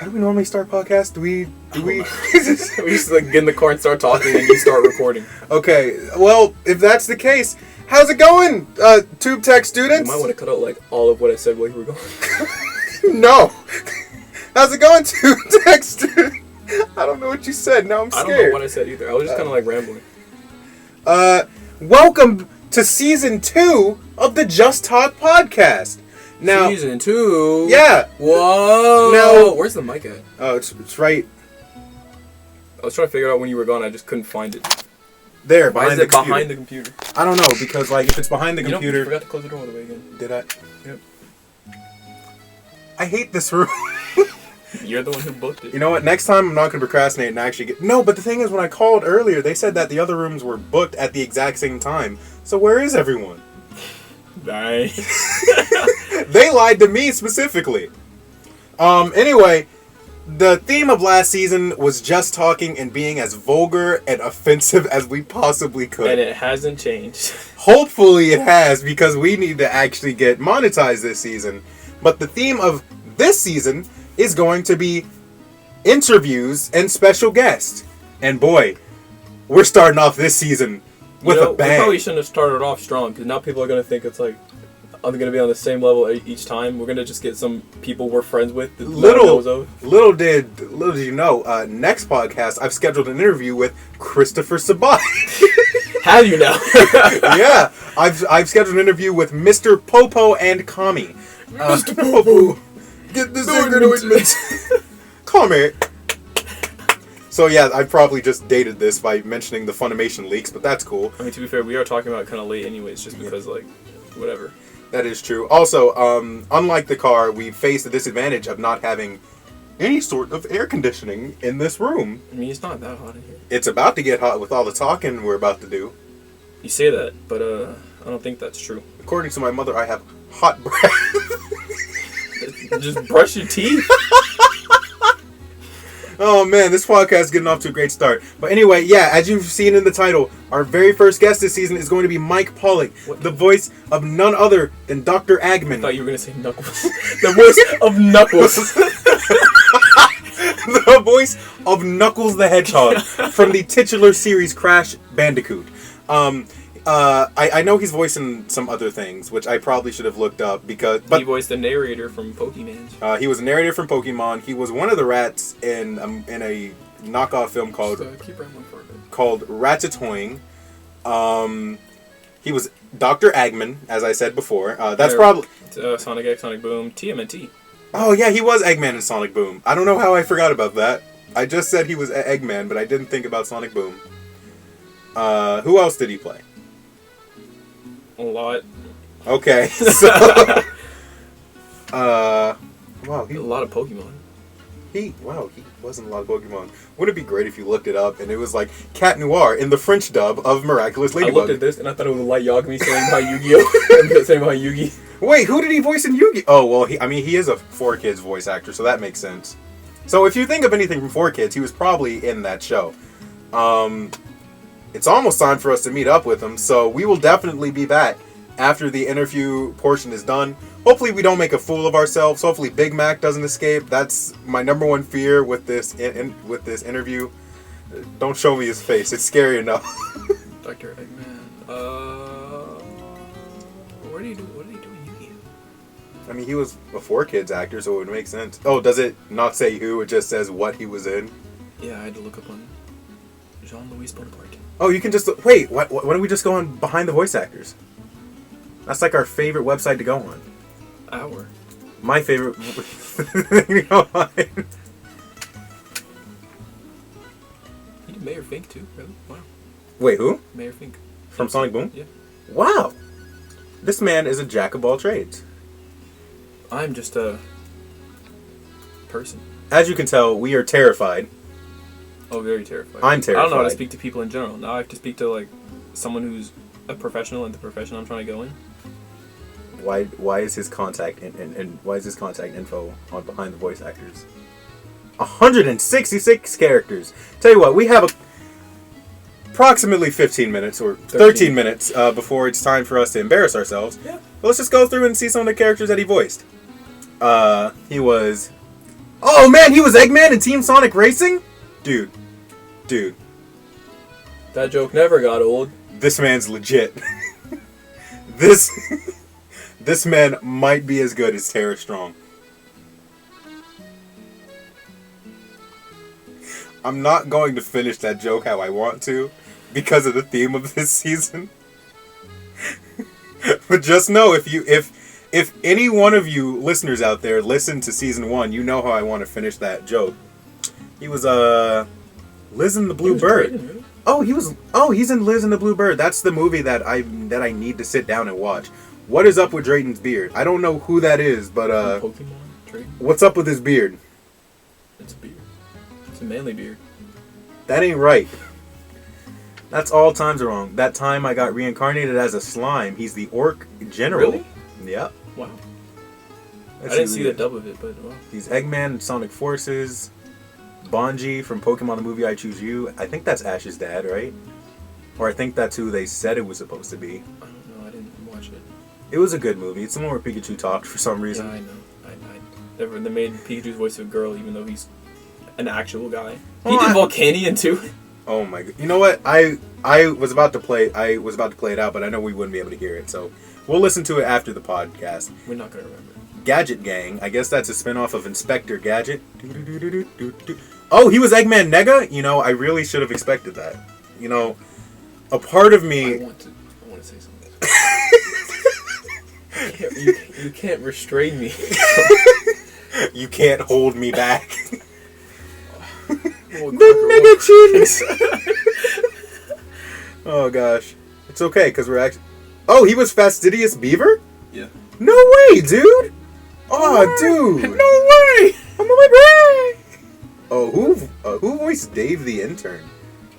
How do we normally start podcasts? Do we? We just like get in the car and start talking, and you start recording. Okay. Well, if that's the case, how's it going, Tube Tech students? You might want to cut out like all of what I said while you were going. No. How's it going, Tube Tech students? I don't know what you said. Now I'm scared. I don't know what I said either. I was just kind of like rambling. Welcome to season 2 of the Just Talk podcast. Now, season 2? Yeah. Whoa. Now, where's the mic at? Oh, it's right. I was trying to figure out when you were gone. I just couldn't find it. There, Why is it behind the computer? I don't know, because like if it's behind the computer... You forgot to close the door all the way again. Did I? Yep. I hate this room. You're the one who booked it. You know what? Next time I'm not going to procrastinate and actually get... No, but the thing is, when I called earlier, they said that the other rooms were booked at the exact same time. So where is everyone? Nice. They lied to me specifically. Anyway, the theme of last season was just talking and being as vulgar and offensive as we possibly could. And it hasn't changed. Hopefully it has, because we need to actually get monetized this season. But the theme of this season is going to be interviews and special guests. And boy, we're starting off this season with a bang. We probably shouldn't have started off strong, because now people are going to think it's like, are they going to be on the same level each time? We're going to just get some people we're friends with. Little did you know, next podcast, I've scheduled an interview with Christopher Sabat. Have you now? Yeah, I've scheduled an interview with Mr. Popo and Kami. Mr. Popo, get this ointment. Kami. So yeah, I probably just dated this by mentioning the Funimation leaks, but that's cool. I mean, to be fair, we are talking about it kind of late anyways, just because, like, whatever. That is true. Also, unlike the car, we face the disadvantage of not having any sort of air conditioning in this room. I mean, it's not that hot in here. It's about to get hot with all the talking we're about to do. You say that, but I don't think that's true. According to my mother, I have hot breath. Just brush your teeth. Oh man, this podcast is getting off to a great start. But anyway, yeah, as you've seen in the title, our very first guest this season is going to be Mike Pollock, the voice of none other than Dr. Agman. I thought you were going to say Knuckles. The voice of Knuckles. The voice of Knuckles the Hedgehog from the titular series Crash Bandicoot. I know he's voicing some other things, which I probably should have looked up because. But he voiced the narrator from Pokemon. He was a narrator from Pokemon. He was one of the rats in a knockoff film called Ratatouille. He was Dr. Eggman, as I said before. That's probably Sonic X, Sonic Boom, TMNT. Oh yeah, he was Eggman in Sonic Boom. I don't know how I forgot about that. I just said he was Eggman, but I didn't think about Sonic Boom. Who else did he play? A lot. Okay, so wow, a lot of Pokemon. He was in a lot of Pokemon. Wouldn't it be great if you looked it up and it was like Cat Noir in the French dub of Miraculous Ladybug? I looked at this and I thought it was Light Yagami saying about Yu-Gi-Oh! Saying about Yugi. Wait, who did he voice in Yugi? Oh well, he is a 4Kids voice actor, so that makes sense. So if you think of anything from 4Kids, he was probably in that show. It's almost time for us to meet up with him, so we will definitely be back after the interview portion is done. Hopefully we don't make a fool of ourselves. Hopefully Big Mac doesn't escape. That's my number one fear with this with this interview. Don't show me his face. It's scary enough. Dr. Eggman. What did he do in Yu-Gi-Oh? I mean, he was a 4Kids actor, so it would make sense. Oh, does it not say who? It just says what he was in? Yeah, I had to look up on Jean-Louis Bonaparte. Oh, you can just... Wait, why don't we just go on Behind the Voice Actors? That's like our favorite website to go on. Our? My favorite thing to go on. He did Mayor Fink too, really? Wow. Wait, who? Mayor Fink. From Sonic Boom? Yeah. Wow. This man is a jack of all trades. I'm just a person. As you can tell, we are terrified. Oh, very terrified. I'm terrified. I don't know how to speak to people in general. Now I have to speak to like someone who's a professional in the profession I'm trying to go in. Why is his contact and why is his contact info on Behind the Voice Actors? 166 characters. Tell you what, we have approximately 15 minutes or 13 minutes before it's time for us to embarrass ourselves. Yeah. Well, let's just go through and see some of the characters that he voiced. He was Oh man, he was Eggman in Team Sonic Racing? Dude. That joke never got old. This man's legit. This man might be as good as Tara Strong. I'm not going to finish that joke how I want to because of the theme of this season. But just know if any one of you listeners out there listen to season 1, you know how I want to finish that joke. He was Liz and the Blue Bird. He's in Liz and the Blue Bird. That's the movie that I need to sit down and watch. What is up with Drayton's beard? I don't know who that is, but Pokemon Drayton? What's up with his beard? It's a beard. It's a manly beard. That ain't right. That's all times are wrong. That time I got reincarnated as a slime. He's the orc general. Really? Yep. Wow. I didn't see the dub of it, but wow. He's Eggman, Sonic Forces, Bonji from Pokemon the movie I Choose You. I think that's Ash's dad, right? Or I think that's who they said it was supposed to be. I don't know. I didn't watch it. It was a good movie. It's the one where Pikachu talked for some reason. Yeah, I know. They made Pikachu's voice a girl, even though he's an actual guy. He did Volcanion too. Oh my god! You know what? I was about to play. I was about to play it out, but I know we wouldn't be able to hear it, so we'll listen to it after the podcast. We're not gonna remember. Gadget Gang. I guess that's a spinoff of Inspector Gadget. Oh, he was Eggman Nega? You know, I really should have expected that. You know, a part of me... I want to say something. You can't restrain me. You can't hold me back. Oh, the Nega Chins! Oh gosh. It's okay, because we're actually... Oh, he was Fastidious Beaver? Yeah. No way, dude! Oh, dude! No way! I'm on my way! Oh, who voiced Dave the Intern?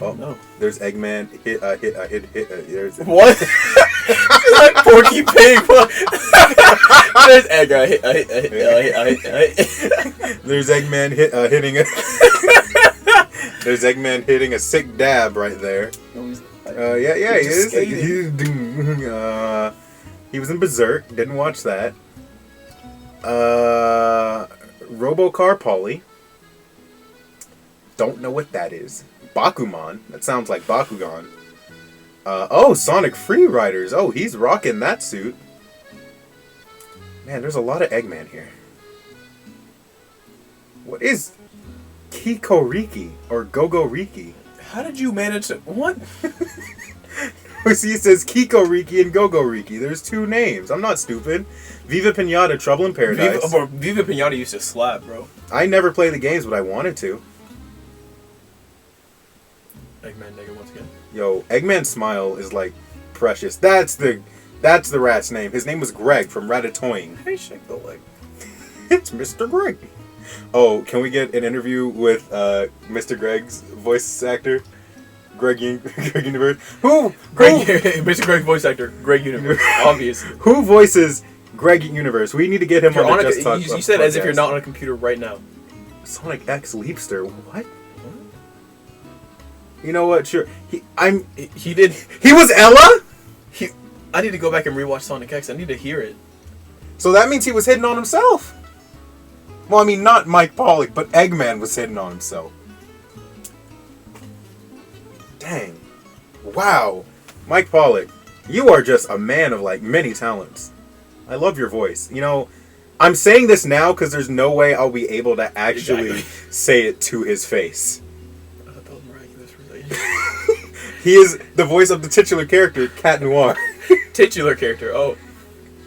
Oh, no. There's Eggman. There's what? Like Porky Pig. There's Eggman. There's Eggman hitting a. There's Eggman hitting a sick dab right there. Yeah, he is. He was in Berserk. Didn't watch that. Robocar Polly. Don't know what that is. Bakuman. That sounds like Bakugan. Sonic Free Riders. Oh, he's rocking that suit. Man, there's a lot of Eggman here. What is Kikoriki or Gogoriki? How did you manage to... What? See, it says Kikoriki and Gogoriki. There's two names. I'm not stupid. Viva Pinata, Trouble in Paradise. Viva Pinata used to slap, bro. I never played the games, but I wanted to. Eggman nigga once again. Yo, Eggman's smile is like precious. That's the rat's name. His name was Greg from Ratatouille. Hey, shake the leg. It's Mr. Greg. Oh, can we get an interview with Mr. Greg's voice actor? Greg Universe. Mr. Greg's voice actor, Greg Universe, obviously. Who voices Greg Universe? We need to get him on the Just Talk. You said as if you're not on a computer right now. Sonic X Leapster. What? You know what? Sure. He was Ella? I need to go back and rewatch Sonic X. I need to hear it. So that means he was hitting on himself. Well, I mean, not Mike Pollock, but Eggman was hitting on himself. Dang. Wow. Mike Pollock, you are just a man of, like, many talents. I love your voice. You know, I'm saying this now because there's no way I'll be able to actually say it to his face. He is the voice of the titular character, Cat Noir. Titular character, oh.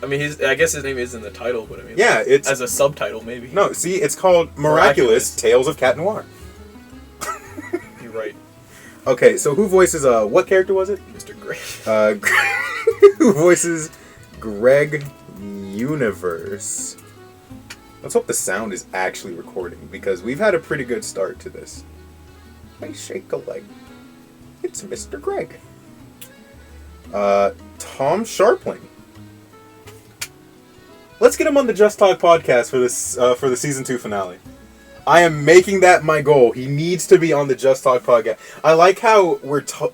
I mean, I guess his name is in the title, but I mean... Yeah, it's... As a subtitle, maybe. No, see, it's called Miraculous Tales of Cat Noir. You're right. Okay, so who voices, what character was it? Mr. Greg. Who voices Greg Universe? Let's hope the sound is actually recording, because we've had a pretty good start to this. I shake a leg. It's Mr. Greg. Tom Sharpling. Let's get him on the Just Talk podcast for this for the season 2 finale. I am making that my goal. He needs to be on the Just Talk podcast. I like how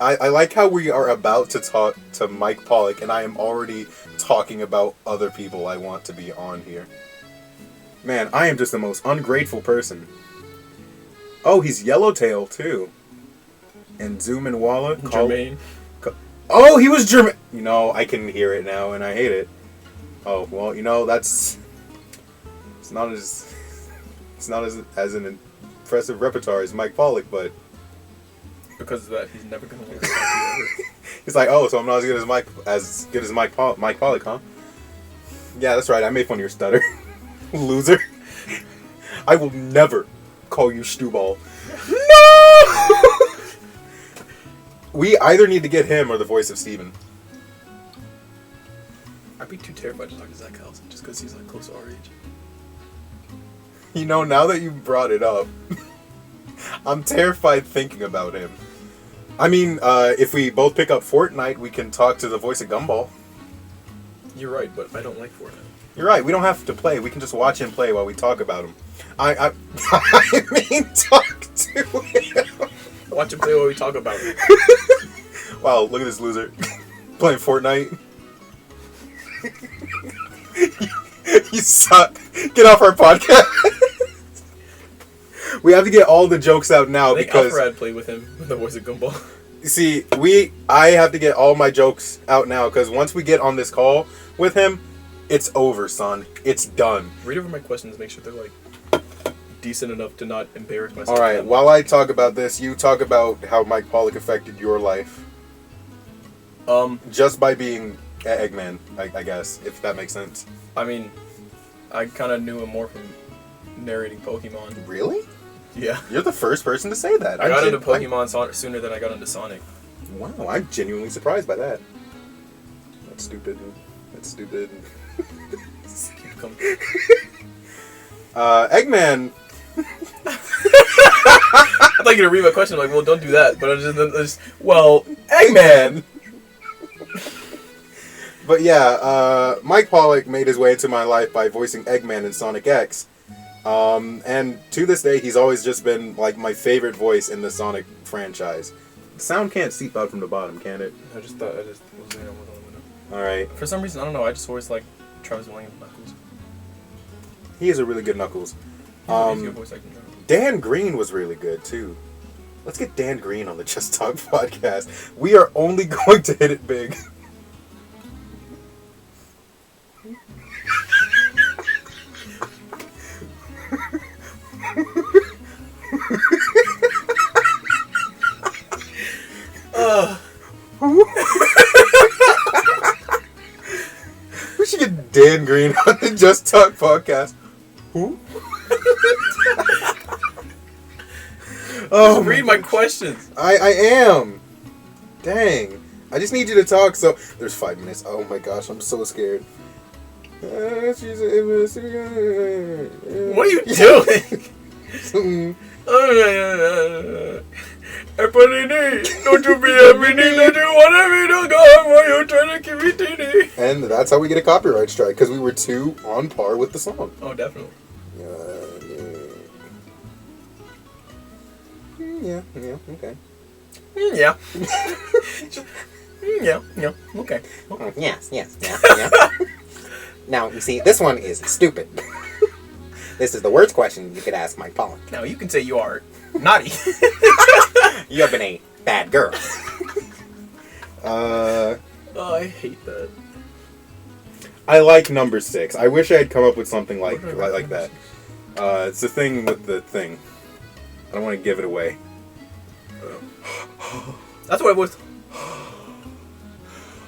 I like how we are about to talk to Mike Pollock, and I am already talking about other people I want to be on here. Man, I am just the most ungrateful person. Oh, he's Yellowtail, too. And Zoom and Walla. Jermaine. Oh, he was Jermaine. You know, I can hear it now, and I hate it. Oh, well, you know, that's... It's not as an impressive repertoire as Mike Pollock, but... Because of that, he's never going to win ever. He's like, oh, so I'm not as good as Mike Pollock, huh? Yeah, that's right. I made fun of your stutter. Loser. I will never call you Stewball. No! We either need to get him or the voice of Steven. I'd be too terrified to talk to Zach Carlson just because he's like close to our age. You know, now that you brought it up, I'm terrified thinking about him. I mean, if we both pick up Fortnite, we can talk to the voice of Gumball. You're right, but I don't like Fortnite. You're right. We don't have to play. We can just watch him play while we talk about him. I mean, talk to him. Watch him play while we talk about him. Wow, look at this loser playing Fortnite. You suck. Get off our podcast. We have to get all the jokes out now because Alfred played with him with the voice of Gumball. See, I have to get all my jokes out now because once we get on this call with him, it's over, son. It's done. Read over my questions. Make sure they're like decent enough to not embarrass myself. All right. While I talk about this, you talk about how Mike Pollock affected your life. Just by being Eggman, I guess, if that makes sense. I mean, I kind of knew him more from narrating Pokemon. Really? Yeah. You're the first person to say that. I got into Pokemon sooner than I got into Sonic. Wow, I'm genuinely surprised by that. That's stupid. Keep coming. Eggman. I thought you were gonna read my question. I'm like, well, don't do that. But I just well, Eggman. But yeah, Mike Pollock made his way into my life by voicing Eggman in Sonic X. And to this day, he's always just been like my favorite voice in the Sonic franchise. The sound can't seep out from the bottom, can it? I just was there on the window. Alright. For some reason, I don't know, I just always like Travis Williams Knuckles. He is a really good Knuckles. He's a good voice acting. Dan Green was really good too. Let's get Dan Green on the Just Talk podcast. We are only going to hit it big. We should get Dan Green on the Just Talk podcast. Who? Oh, read my questions. I am. Dang. I just need you to talk. So there's 5 minutes. Oh my gosh, I'm so scared. What are you doing? Don't you be a meaning that you want me to go while you're trying to keep me teeny. And that's how we get a copyright strike, because we were too on par with the song. Oh, definitely. Yeah, okay. Yeah. Yeah, okay. Yes, yeah. Now, you see, this one is stupid. This is the worst question you could ask Mike Pollock. Now, you can say you are naughty. You have been a bad girl. Oh, I hate that. I like number 6. I wish I had come up with something like that. It's the thing with the thing. I don't want to give it away. That's what I was.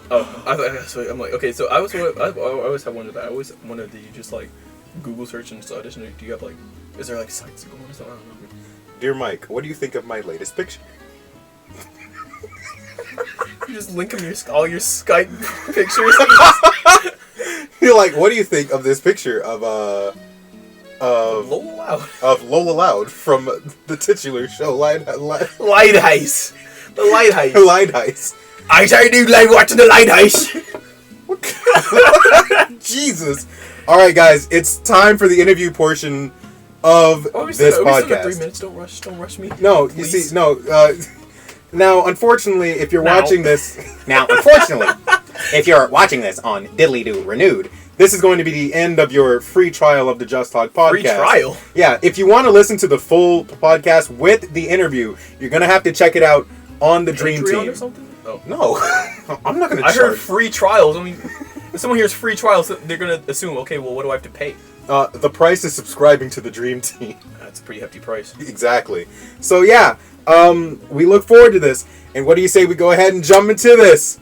Oh, I'm like, okay, so I always have wondered that. I always wondered, do you just like Google search and audition, or do you have like, is there like sites going or something? I don't know. Dear Mike, what do you think of my latest picture? You just link them all your Skype pictures. You're like, what do you think of this picture of Lola Loud. Of Lola Loud from the titular show Lighthouse. The Lighthouse. Lighthouse. I do like watching the Lighthouse. Jesus. All right, guys, it's time for the interview portion of this podcast. 3 minutes. Don't rush me. No, please. you see, no. Now, unfortunately, if you're watching this, Now, unfortunately, if you're watching this on Diddly Doo Renewed, this is going to be the end of your free trial of the Just Talk podcast. Free trial? Yeah, if you want to listen to the full podcast with the interview, you're going to have to check it out on the Dream Patreon Team. or something? Oh. No, I'm not going to I charge. heard free trials. I mean, if someone hears free trials, they're going to assume, okay, well, what do I have to pay? The price is subscribing to the Dream Team. That's a pretty hefty price. Exactly. So yeah, we look forward to this. And what do you say we go ahead and jump into this?